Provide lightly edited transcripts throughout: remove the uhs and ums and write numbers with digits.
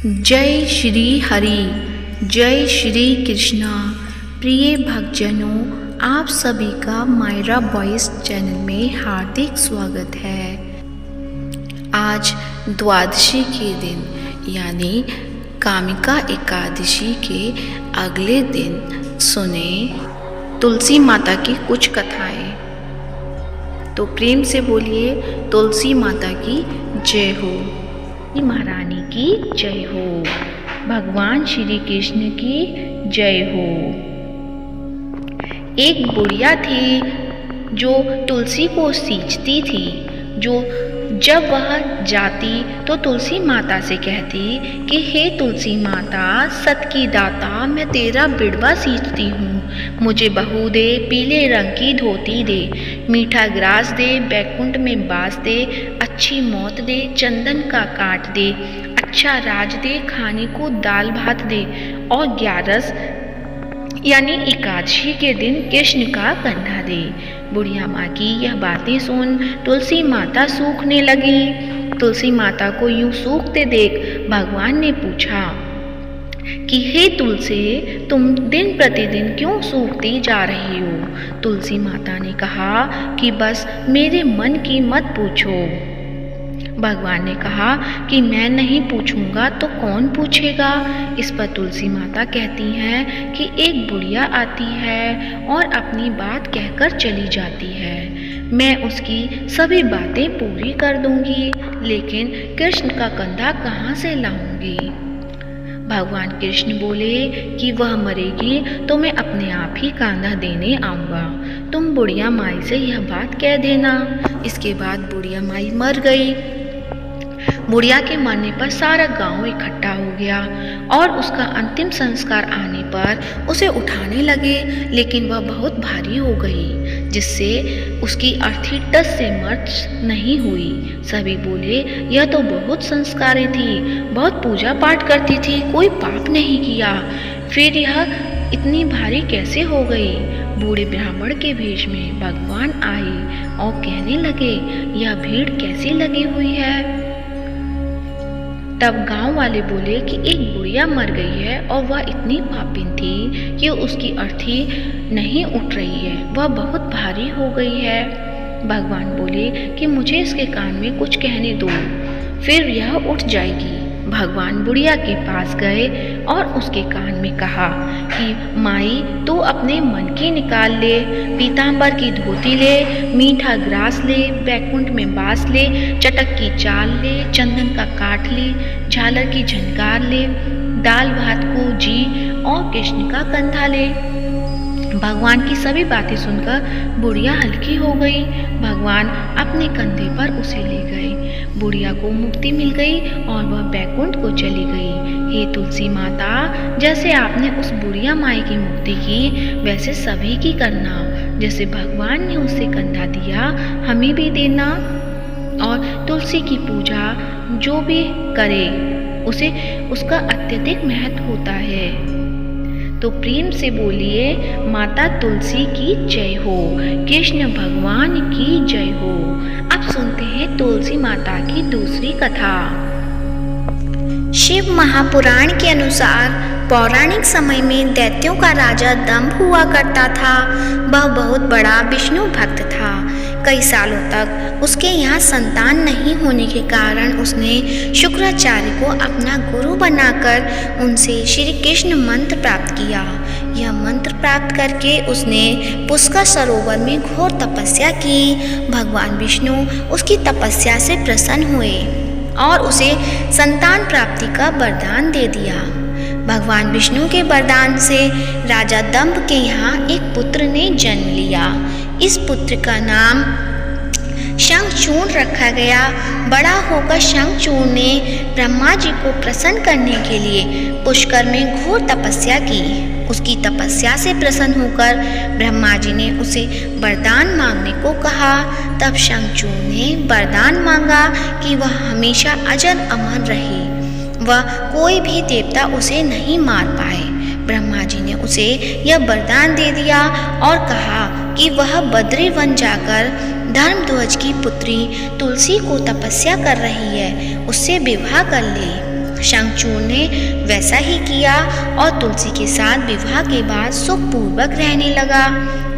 जय श्री हरि, जय श्री कृष्णा। प्रिय भक्तजनों, आप सभी का मायरा वॉइस चैनल में हार्दिक स्वागत है। आज द्वादशी के दिन यानी कामिका एकादशी के अगले दिन सुने तुलसी माता की कुछ कथाएं। तो प्रेम से बोलिए तुलसी माता की जय हो, महारानी की जय हो, भगवान श्री कृष्ण की जय हो। एक बुढ़िया थी जो तुलसी को सींचती थी। जब वह जाती तो तुलसी माता से कहती कि हे तुलसी माता, सत की दाता, मैं तेरा बिड़वा सींचती हूँ, मुझे बहू दे, पीले रंग की धोती दे, मीठा ग्रास दे, बैकुंठ में बास दे, अच्छी मौत दे, चंदन का काट दे, अच्छा राज दे, खाने को दाल भात दे, और 11 यानी एकादशी के दिन कृष्ण का कंधा दे। बुढ़िया माँ की यह बातें सुन तुलसी माता सूखने लगी। तुलसी माता को यूं सूखते देख भगवान ने पूछा कि हे तुलसी, तुम दिन प्रतिदिन क्यों सूखती जा रही हो? तुलसी माता ने कहा कि बस मेरे मन की मत पूछो। भगवान ने कहा कि मैं नहीं पूछूंगा तो कौन पूछेगा? इस पर तुलसी माता कहती हैं कि एक बुढ़िया आती है और अपनी बात कहकर चली जाती है, मैं उसकी सभी बातें पूरी कर दूंगी, लेकिन कृष्ण का कंधा कहाँ से लाऊंगी? भगवान कृष्ण बोले कि वह मरेगी तो मैं अपने आप ही कांधा देने आऊँगा, तुम बुढ़िया माई से यह बात कह देना। इसके बाद बुढ़िया माई मर गई। बुढ़िया के मरने पर सारा गांव इकट्ठा हो गया और उसका अंतिम संस्कार आने पर उसे उठाने लगे, लेकिन वह बहुत भारी हो गई, जिससे उसकी अर्थी टस से मर्च नहीं हुई। सभी बोले यह तो बहुत संस्कारी थी, बहुत पूजा पाठ करती थी, कोई पाप नहीं किया, फिर यह इतनी भारी कैसे हो गई? बूढ़े ब्राह्मण के भेष में भगवान आए और कहने लगे यह भीड़ कैसी लगी हुई है? तब गांव वाले बोले कि एक बुढ़िया मर गई है और वह इतनी पापिन थी कि उसकी अर्थी नहीं उठ रही है, वह बहुत भारी हो गई है। भगवान बोले कि मुझे इसके कान में कुछ कहने दो, फिर यह उठ जाएगी। भगवान बुढ़िया के पास गए और उसके कान में कहा कि माई, तू अपने मन की निकाल ले, पीतांबर की धोती ले, मीठा ग्रास ले, बैकुंठ में बास ले, चटक की चाल ले, चंदन का काठ ले, झालर की झनकार ले, दाल भात को जी और कृष्ण का कंधा ले। भगवान की सभी बातें सुनकर बुढ़िया हल्की हो गई। भगवान अपने कंधे पर उसे ले गए। बुढ़िया को मुक्ति मिल गई और वह बैकुंठ को चली गई। हे तुलसी माता, जैसे आपने उस बुढ़िया माई की मुक्ति की, वैसे सभी की करना। जैसे भगवान ने उसे कंधा दिया, हमें भी देना। और तुलसी की पूजा जो भी करे उसे उसका अत्यधिक महत्व होता है। तो प्रेम से बोलिए माता तुलसी की जय हो, कृष्ण भगवान की जय हो। अब सुनते हैं तुलसी माता की दूसरी कथा। शिव महापुराण के अनुसार पौराणिक समय में दैत्यों का राजा दंभ हुआ करता था। वह बहुत बड़ा विष्णु भक्त था। कई सालों तक उसके यहाँ संतान नहीं होने के कारण उसने शुक्राचार्य को अपना गुरु बनाकर उनसे श्री कृष्ण मंत्र प्राप्त किया। यह मंत्र प्राप्त करके उसने पुष्कर सरोवर में घोर तपस्या की। भगवान विष्णु उसकी तपस्या से प्रसन्न हुए और उसे संतान प्राप्ति का वरदान दे दिया। भगवान विष्णु के वरदान से राजा दंभ के यहाँ एक पुत्र ने जन्म लिया। इस पुत्र का नाम शंखचूर्ण रखा गया। बड़ा होकर शंखचूर्ण ने ब्रह्मा जी को प्रसन्न करने के लिए पुष्कर में घोर तपस्या की। उसकी तपस्या से प्रसन्न होकर ब्रह्मा जी ने उसे वरदान मांगने को कहा। तब शंखचूर्ण ने वरदान मांगा कि वह हमेशा अजर अमर रहे, वह कोई भी देवता उसे नहीं मार पाए। ब्रह्मा जी ने उसे यह वरदान दे दिया और कहा कि वह बद्री वन जाकर धर्मध्वज की पुत्री तुलसी को तपस्या कर रही है, उससे विवाह कर ले। शंखचूड़ ने वैसा ही किया और तुलसी के साथ विवाह के बाद सुखपूर्वक रहने लगा।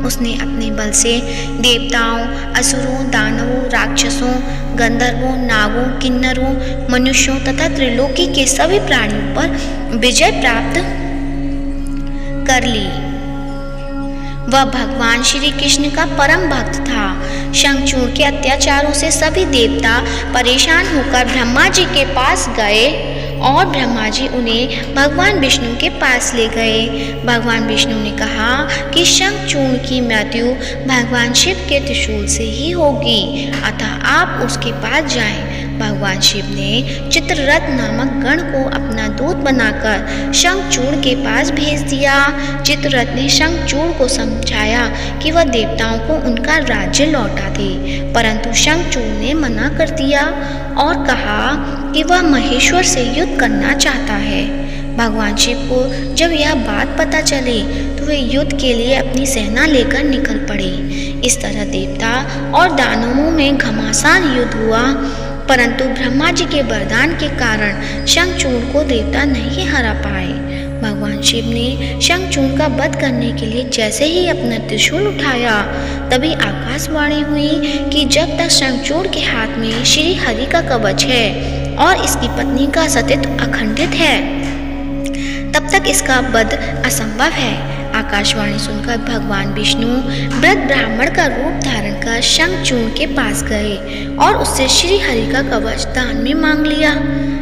उसने अपने बल से देवताओं, असुरों, दानवों, राक्षसों, गंधर्वों, नागों, किन्नरों, मनुष्यों तथा त्रिलोकी के सभी प्राणियों पर विजय प्राप्त कर ली। वह भगवान श्री कृष्ण का परम भक्त था। शंखचूड़ के अत्याचारों से सभी देवता परेशान होकर ब्रह्मा जी के पास गए और ब्रह्मा जी उन्हें भगवान विष्णु के पास ले गए। भगवान विष्णु ने कहा कि शंखचूड़ की मृत्यु भगवान शिव के त्रिशूल से ही होगी, अतः आप उसके पास जाएं। भगवान शिव ने चित्ररथ नामक गण को अपना दूत बनाकर शंखचूड़ के पास भेज दिया। चित्ररथ ने शंखचूड़ को समझाया कि वह देवताओं को उनका राज्य लौटा दे, परंतु शंखचूड़ ने मना कर दिया और कहा कि वह महेश्वर से युद्ध करना चाहता है। भगवान शिव को जब यह बात पता चली तो वे युद्ध के लिए अपनी सेना लेकर निकल पड़े। इस तरह देवता और दानवों में घमासान युद्ध हुआ, परंतु ब्रह्मा जी के वरदान के कारण शंखचूड़ को देवता नहीं हरा पाए। भगवान शिव ने शंखचूड़ का वध करने के लिए जैसे ही अपना त्रिशूल उठाया, तभी आकाशवाणी हुई कि जब तक शंखचूड़ के हाथ में श्री हरि का कवच है और इसकी पत्नी का अस्तित्व अखंडित है, तब तक इसका वध असंभव है। आकाशवाणी सुनकर भगवान विष्णु वृद्ध ब्राह्मण का रूप धारण कर शंखचूड़ के पास गए और उससे श्री हरि का कवच दान में मांग लिया।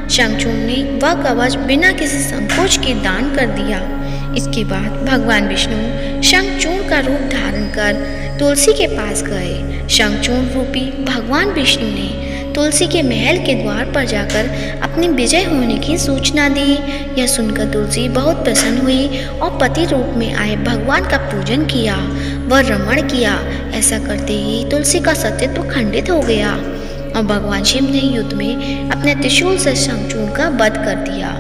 शंखचूड़ ने वह कवच बिना किसी संकोच के दान कर दिया। इसके बाद भगवान विष्णु शंखचूड़ का रूप धारण कर तुलसी के पास गए। शंखचूड़ रूपी भगवान विष्णु ने तुलसी के महल के द्वार पर जाकर अपनी विजय होने की सूचना दी। यह सुनकर तुलसी बहुत प्रसन्न हुई और पति रूप में आए भगवान का पूजन किया, वह रमण किया। ऐसा करते ही तुलसी का अस्तित्व खंडित हो गया और भगवान शिव ने युद्ध में अपने त्रिशूल से शंखचूड़ का वध कर दिया।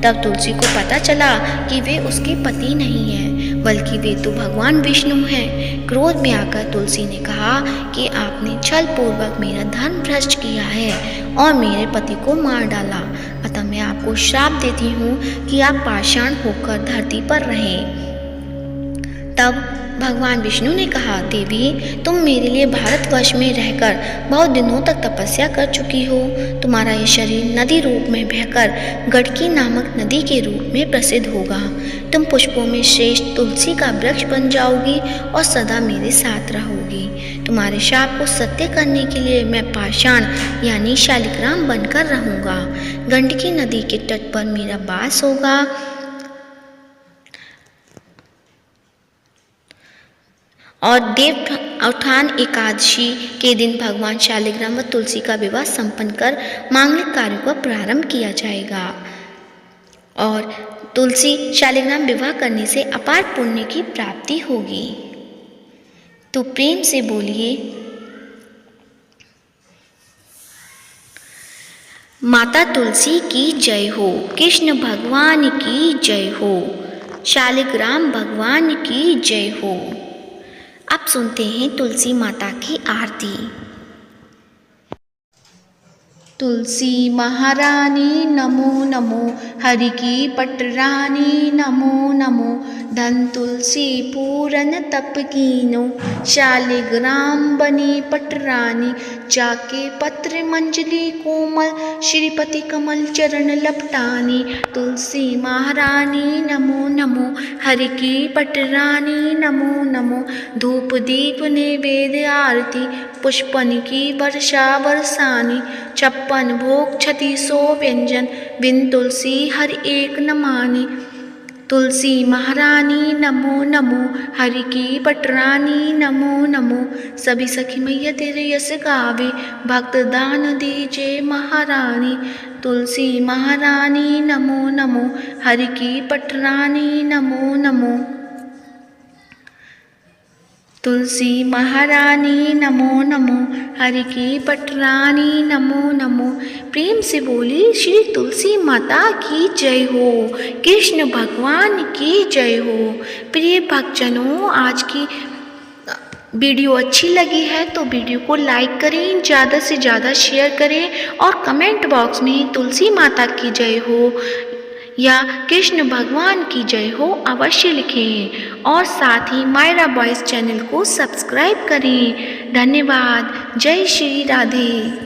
तब तुलसी को पता चला कि वे उसके पति नहीं हैं, बल्कि वे तो भगवान विष्णु हैं। क्रोध में आकर तुलसी ने कहा कि आपने छल पूर्वक मेरा धन भ्रष्ट किया है और मेरे पति को मार डाला, अतः मैं आपको श्राप देती हूँ कि आप पाषाण होकर धरती पर रहें। तब भगवान विष्णु ने कहा, देवी, तुम मेरे लिए भारतवर्ष में रहकर बहुत दिनों तक तपस्या कर चुकी हो। तुम्हारा यह शरीर नदी रूप में बहकर गंडकी नामक नदी के रूप में प्रसिद्ध होगा। तुम पुष्पों में श्रेष्ठ तुलसी का वृक्ष बन जाओगी और सदा मेरे साथ रहोगी। तुम्हारे शाप को सत्य करने के लिए मैं पाषाण यानी शालिग्राम बनकर रहूँगा। गंडकी नदी के तट पर मेरा वास होगा और देवउत्थान एकादशी के दिन भगवान शालिग्राम व तुलसी का विवाह संपन्न कर मांगलिक कार्यों का प्रारंभ किया जाएगा और तुलसी शालिग्राम विवाह करने से अपार पुण्य की प्राप्ति होगी। तो प्रेम से बोलिए, माता तुलसी की जय हो, कृष्ण भगवान की जय हो, शालिग्राम भगवान की जय हो। अब सुनते हैं तुलसी माता की आरती। तुलसी महारानी नमो नमो, हरि की पटरानी नमो नमो, धन तुलसी पूरन तप कीनो, शालिग्राम बनी पटरानी, जाके पत्र मंजली कोमल, श्रीपति कमल चरण लपटानी। तुलसी महारानी नमो नमो, हरि की पटरानी नमो नमो, धूप दीप नैवेद्य आरती, पुष्पन की वर्षा बरसानी, 56 भोग 3600 व्यंजन, बिन तुलसी हर एक न मानी। तुलसी महारानी नमो नमो, हरि की पटरानी नमो नमो, सभी सखी मैया तेरे यश गावे, भक्त दान दीजे महारानी। तुलसी महारानी नमो नमो, हरि की पटरानी नमो नमो। तुलसी महारानी नमो नमो, हरि की पटरानी नमो नमो। प्रेम से बोली श्री तुलसी माता की जय हो, कृष्ण भगवान की जय हो। प्रिय भक्तजनों, आज की वीडियो अच्छी लगी है तो वीडियो को लाइक करें, ज़्यादा से ज़्यादा शेयर करें और कमेंट बॉक्स में तुलसी माता की जय हो या कृष्ण भगवान की जय हो अवश्य लिखें और साथ ही मायरा बॉयज़ चैनल को सब्सक्राइब करें। धन्यवाद। जय श्री राधे।